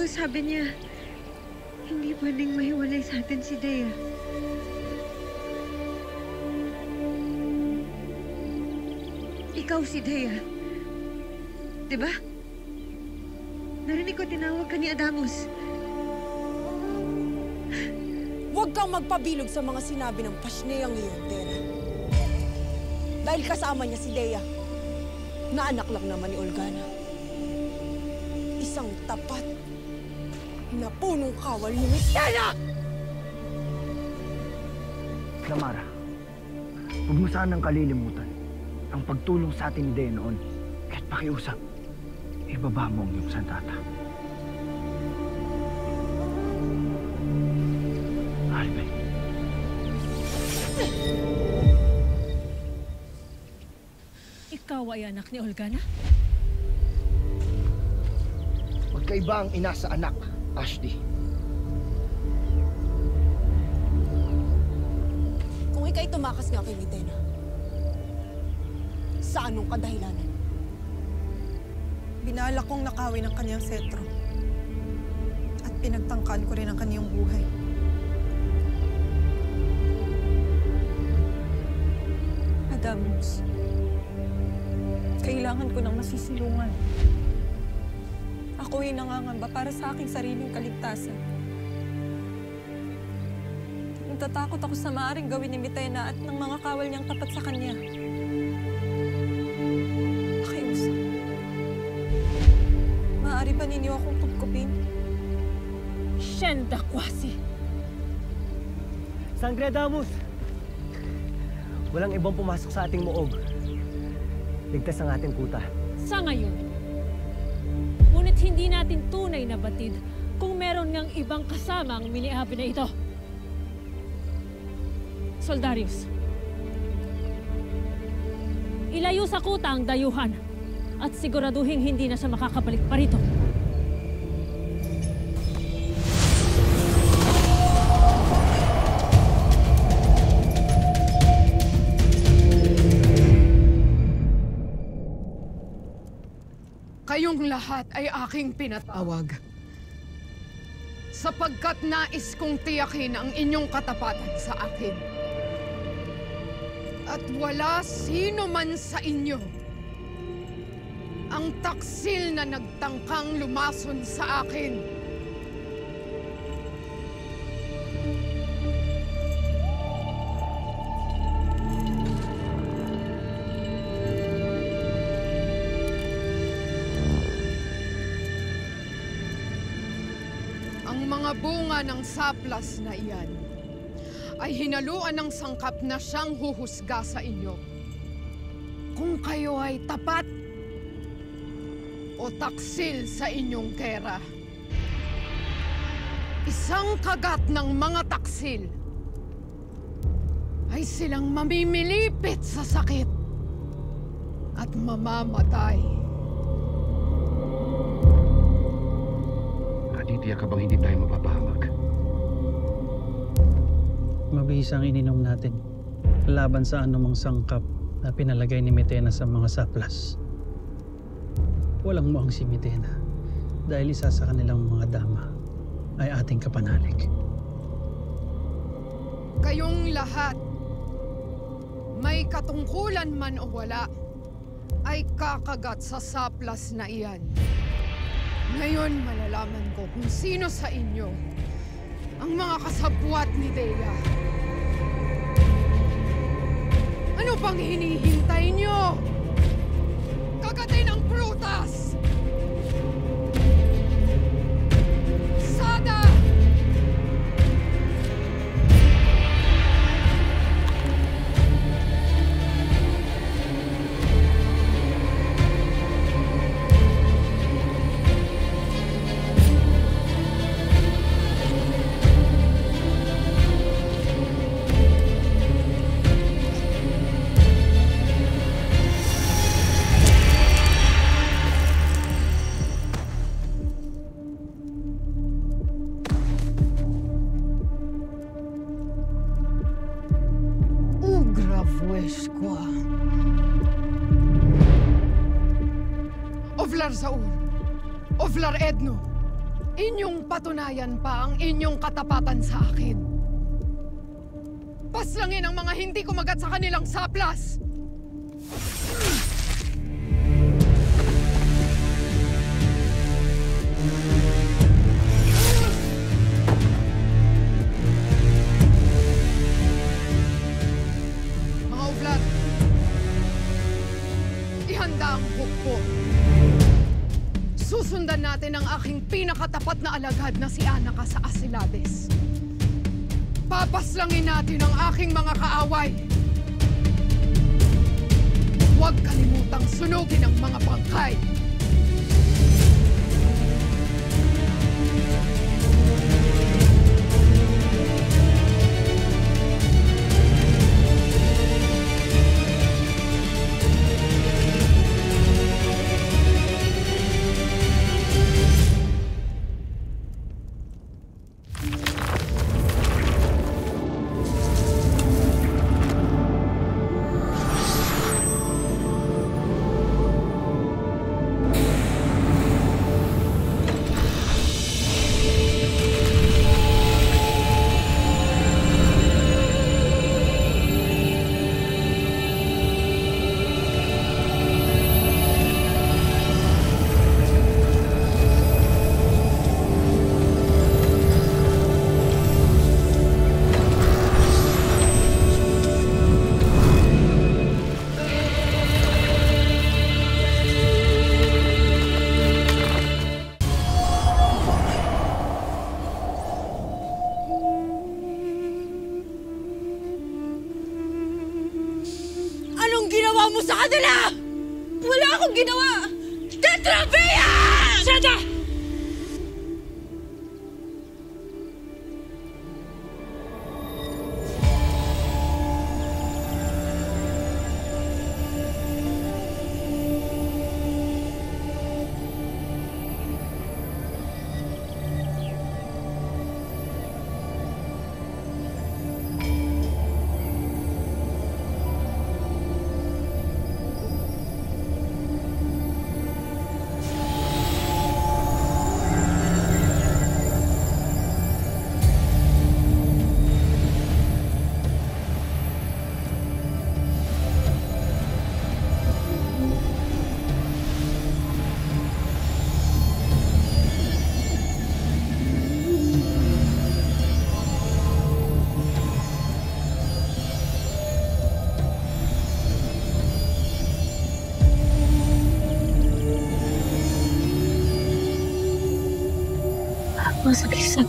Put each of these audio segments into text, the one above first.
Uncle, sabi niya, hindi pwedeng mahiwalay sa atin si Dea. Ikaw si Dea. Diba? Narinig ko tinawag ka ni Adamos. Huwag kang magpabilog sa mga sinabi ng Pasneyang iyon, Tera. Dahil kasama niya si Dea, na anak lang naman ni Olgana. Isang tapat na punong kawal ni Mitena! Clamara, huwag mo sanang kalilimutan ang pagtulong sa atin ni Dea noon. Kahit pakiusap, ibaba mo ang iyong sandata. Albert. Ikaw ay anak ni Olgana? Magkaiba ang ina sa anak, Ashley. Kung ika'y tumakas nga kay Mitena, sa anong kadahilanan? Binala kong nakawin ang kanyang setro. At pinagtangkaan ko rin ang kanyang buhay. Adamos, kailangan ko ng masisilungan. Ako'y nangangamba para sa aking sariling kaligtasan. Natatakot ako sa maaaring gawin ni Mitena at ng mga kawal niyang tapat sa kanya. Pakiusap. Maaari ba ninyo akong kupkupin? Shenda Kwasi! Sangre Adamos! Walang ibang pumasok sa ating muog. Ligtas ang ating kuta. Sa ngayon, ngunit hindi natin tunay na batid kung meron ngang ibang kasama ang miniabi na ito. Soldarius, ilayo sa kuta ang dayuhan at siguraduhin hindi na siya makakabalik pa rito. Kayong lahat ay aking pinatawag. Sapagkat nais kong tiyakin ang inyong katapatan sa akin. At wala sino man sa inyo ang taksil na nagtangkang lumason sa akin. Ang mga bunga ng saplas na iyan ay hinaluan ng sangkap na siyang huhusga sa inyo. Kung kayo ay tapat o taksil sa inyong kera. Isang kagat ng mga taksil ay silang mamimilipit sa sakit at mamamatay. Natitiyak ka bang hindi tayo mapapahamak? Mabihis ang ininom natin laban sa anumang sangkap na pinalagay ni Mitena sa mga saplas. Walang muang si Mitena dahil isa sa kanilang mga dama ay ating kapanalig. Kayong lahat, may katungkulan man o wala, ay kakagat sa saplas na iyan. Ngayon malalaman ko kung sino sa inyo ang mga kasabwat ni Dea. Ano pang hinihintay niyo? Kagatin ang prutas! Sada! Ovlar Zaun, Ovlar Edno, inyong patunayan pa ang inyong katapatan sa akin. Paslangin ang mga hindi kumagat sa kanilang saplas! Mga ublat, ihanda ang hukbo. Susundan natin ang aking pinakatapat na alagad na si Anaka sa Asilades. Papaslangin natin ang aking mga kaaway. Huwag kalimutang sunugin ang mga bangkay. Mo sa kanila! Wala akong ginawa! Tetravia! Sada! Masakit.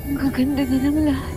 Ang gaganda na ng lahat.